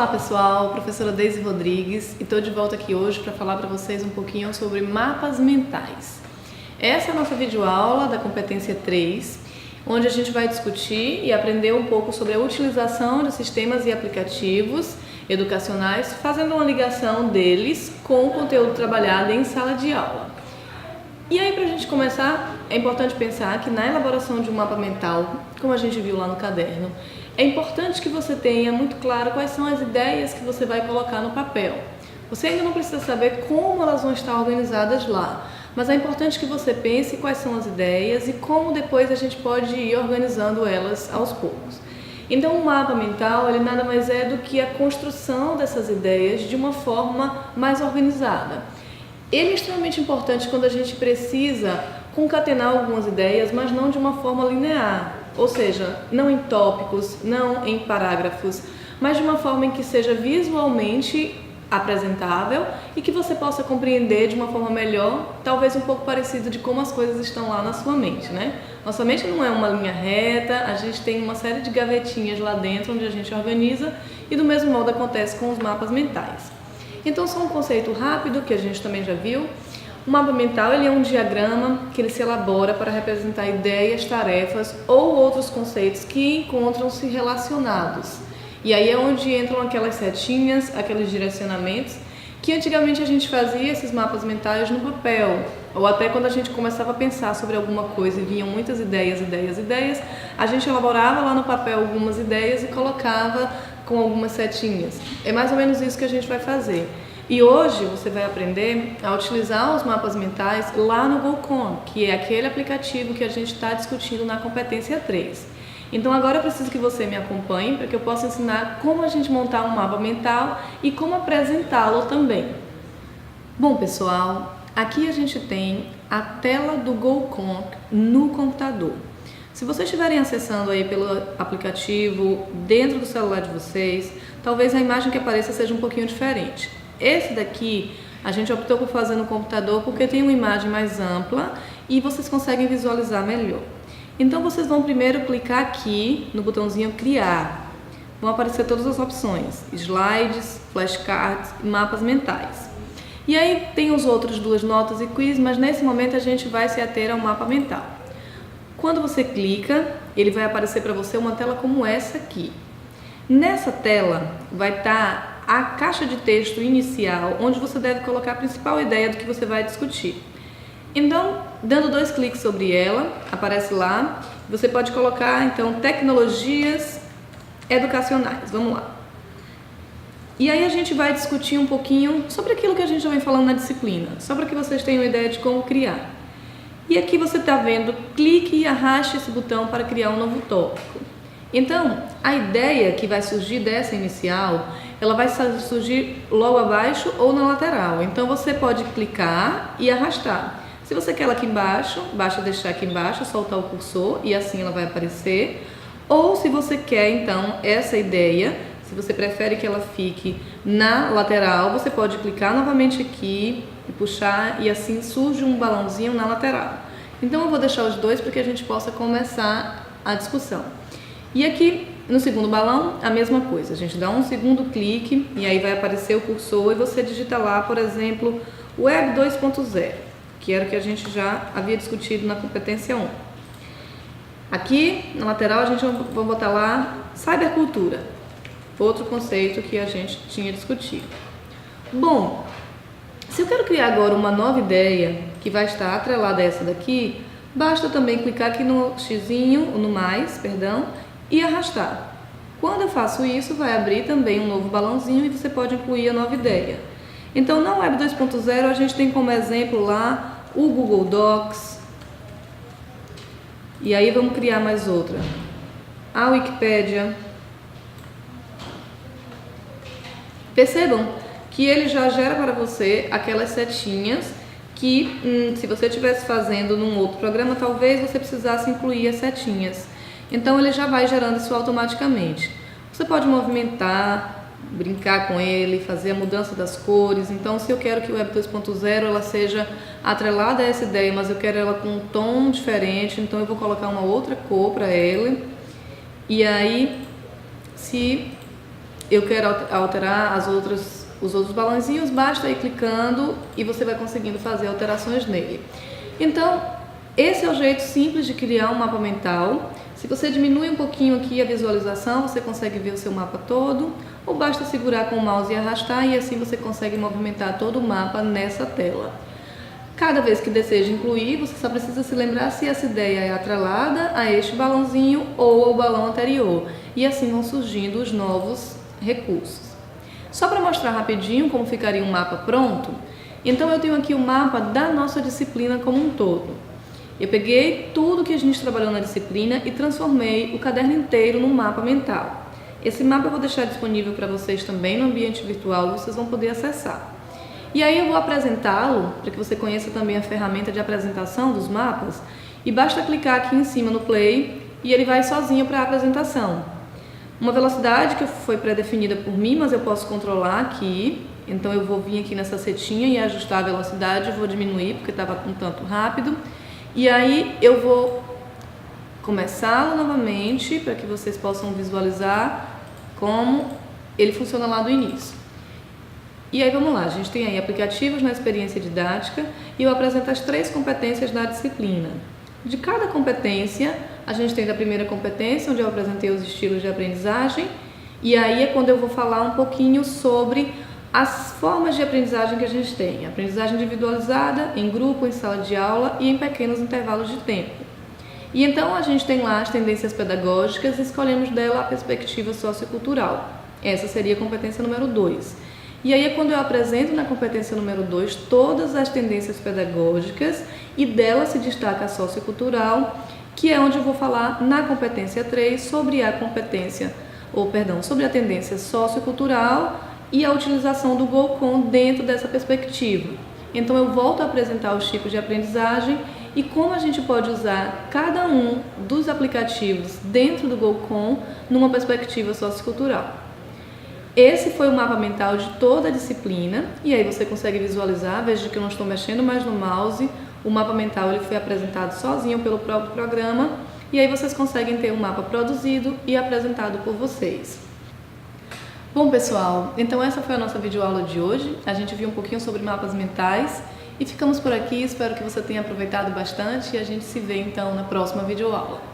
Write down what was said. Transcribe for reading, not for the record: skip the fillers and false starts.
Olá pessoal, professora Deise Rodrigues e estou de volta aqui hoje para falar para vocês um pouquinho sobre mapas mentais. Essa é a nossa videoaula da competência 3, onde a gente vai discutir e aprender um pouco sobre a utilização de sistemas e aplicativos educacionais, fazendo uma ligação deles com o conteúdo trabalhado em sala de aula. E aí, para a gente começar, é importante pensar que na elaboração de um mapa mental, como a gente viu lá no caderno, é importante que você tenha muito claro quais são as ideias que você vai colocar no papel. Você ainda não precisa saber como elas vão estar organizadas lá, mas é importante que você pense quais são as ideias e como depois a gente pode ir organizando elas aos poucos. Então, o mapa mental, ele nada mais é do que a construção dessas ideias de uma forma mais organizada. Ele é extremamente importante quando a gente precisa concatenar algumas ideias, mas não de uma forma linear, ou seja, não em tópicos, não em parágrafos, mas de uma forma em que seja visualmente apresentável e que você possa compreender de uma forma melhor, talvez um pouco parecida de como as coisas estão lá na sua mente, né? Nossa mente não é uma linha reta, a gente tem uma série de gavetinhas lá dentro onde a gente organiza e do mesmo modo acontece com os mapas mentais. Então, só um conceito rápido que a gente também já viu. O mapa mental ele é um diagrama que ele se elabora para representar ideias, tarefas ou outros conceitos que encontram-se relacionados. E aí é onde entram aquelas setinhas, aqueles direcionamentos, que antigamente a gente fazia esses mapas mentais no papel, ou até quando a gente começava a pensar sobre alguma coisa e vinham muitas ideias, a gente elaborava lá no papel algumas ideias e colocava com algumas setinhas. É mais ou menos isso que a gente vai fazer. E hoje você vai aprender a utilizar os mapas mentais lá no GoCon, que é aquele aplicativo que a gente está discutindo na competência 3. Então agora eu preciso que você me acompanhe para que eu possa ensinar como a gente montar um mapa mental e como apresentá-lo também. Bom pessoal, aqui a gente tem a tela do GoCon no computador. Se vocês estiverem acessando aí pelo aplicativo dentro do celular de vocês, talvez a imagem que apareça seja um pouquinho diferente. Esse daqui a gente optou por fazer no computador porque tem uma imagem mais ampla e vocês conseguem visualizar melhor. Então vocês vão primeiro clicar aqui no botãozinho criar. Vão aparecer todas as opções, slides, flashcards e mapas mentais. E aí tem os outros duas notas e quiz, mas nesse momento a gente vai se ater ao mapa mental. Quando você clica, ele vai aparecer para você uma tela como essa aqui. Nessa tela vai estar a caixa de texto inicial, onde você deve colocar a principal ideia do que você vai discutir. Então, dando 2 cliques sobre ela, aparece lá, você pode colocar então tecnologias educacionais. Vamos lá. E aí a gente vai discutir um pouquinho sobre aquilo que a gente já vem falando na disciplina, só para que vocês tenham ideia de como criar. E aqui você está vendo, clique e arraste esse botão para criar um novo tópico. Então, a ideia que vai surgir dessa inicial, ela vai surgir logo abaixo ou na lateral. Então, você pode clicar e arrastar. Se você quer ela aqui embaixo, basta deixar aqui embaixo, soltar o cursor e assim ela vai aparecer. Ou se você quer, então, essa ideia, se você prefere que ela fique na lateral, você pode clicar novamente aqui e puxar e assim surge um balãozinho na lateral. Então eu vou deixar os dois para que a gente possa começar a discussão. E aqui no segundo balão a mesma coisa, a gente dá um segundo clique e aí vai aparecer o cursor e você digita lá, por exemplo, Web 2.0, que era o que a gente já havia discutido na competência 1. Aqui na lateral a gente vai botar lá cybercultura, outro conceito que a gente tinha discutido. Bom, se eu quero criar agora uma nova ideia que vai estar atrelada a essa daqui, basta também clicar aqui no xizinho, no mais, perdão, e arrastar. Quando eu faço isso, vai abrir também um novo balãozinho e você pode incluir a nova ideia. Então, na Web 2.0, a gente tem como exemplo lá o Google Docs. E aí vamos criar mais outra. A Wikipédia. Percebam que ele já gera para você aquelas setinhas que, se você estivesse fazendo num outro programa, talvez você precisasse incluir as setinhas. Então, ele já vai gerando isso automaticamente. Você pode movimentar, brincar com ele, fazer a mudança das cores. Então, se eu quero que o Web 2.0 ela seja atrelada a essa ideia, mas eu quero ela com um tom diferente, então eu vou colocar uma outra cor para ela. E aí, se eu quero alterar os outros balãozinhos, basta ir clicando e você vai conseguindo fazer alterações nele. Então, esse é o jeito simples de criar um mapa mental. Se você diminui um pouquinho aqui a visualização, você consegue ver o seu mapa todo, ou basta segurar com o mouse e arrastar e assim você consegue movimentar todo o mapa nessa tela. Cada vez que deseja incluir, você só precisa se lembrar se essa ideia é atrelada a este balãozinho ou ao balão anterior, e assim vão surgindo os novos recursos. Só para mostrar rapidinho como ficaria um mapa pronto, então eu tenho aqui o mapa da nossa disciplina como um todo. Eu peguei tudo que a gente trabalhou na disciplina e transformei o caderno inteiro num mapa mental. Esse mapa eu vou deixar disponível para vocês também no ambiente virtual, vocês vão poder acessar. E aí eu vou apresentá-lo, para que você conheça também a ferramenta de apresentação dos mapas, e basta clicar aqui em cima no play e ele vai sozinho para a apresentação. Uma velocidade que foi pré-definida por mim, mas eu posso controlar aqui, então eu vou vir aqui nessa setinha e ajustar a velocidade, vou diminuir porque estava um tanto rápido, e aí eu vou começá-lo novamente para que vocês possam visualizar como ele funciona lá do início. E aí vamos lá, a gente tem aí aplicativos na experiência didática e eu apresento as 3 competências da disciplina. De cada competência, a gente tem da primeira competência, onde eu apresentei os estilos de aprendizagem, e aí é quando eu vou falar um pouquinho sobre as formas de aprendizagem que a gente tem. Aprendizagem individualizada, em grupo, em sala de aula e em pequenos intervalos de tempo. E então a gente tem lá as tendências pedagógicas e escolhemos dela a perspectiva sociocultural. Essa seria a competência número 2. E aí é quando eu apresento na competência número 2 todas as tendências pedagógicas e dela se destaca a sociocultural, que é onde eu vou falar na competência 3 sobre a sobre a tendência sociocultural e a utilização do GoCon dentro dessa perspectiva. Então eu volto a apresentar os tipos de aprendizagem e como a gente pode usar cada um dos aplicativos dentro do GoCon numa perspectiva sociocultural. Esse foi o mapa mental de toda a disciplina e aí você consegue visualizar, veja que eu não estou mexendo mais no mouse, o mapa mental ele foi apresentado sozinho pelo próprio programa e aí vocês conseguem ter um mapa produzido e apresentado por vocês. Bom pessoal, então essa foi a nossa videoaula de hoje, a gente viu um pouquinho sobre mapas mentais e ficamos por aqui, espero que você tenha aproveitado bastante e a gente se vê então na próxima videoaula.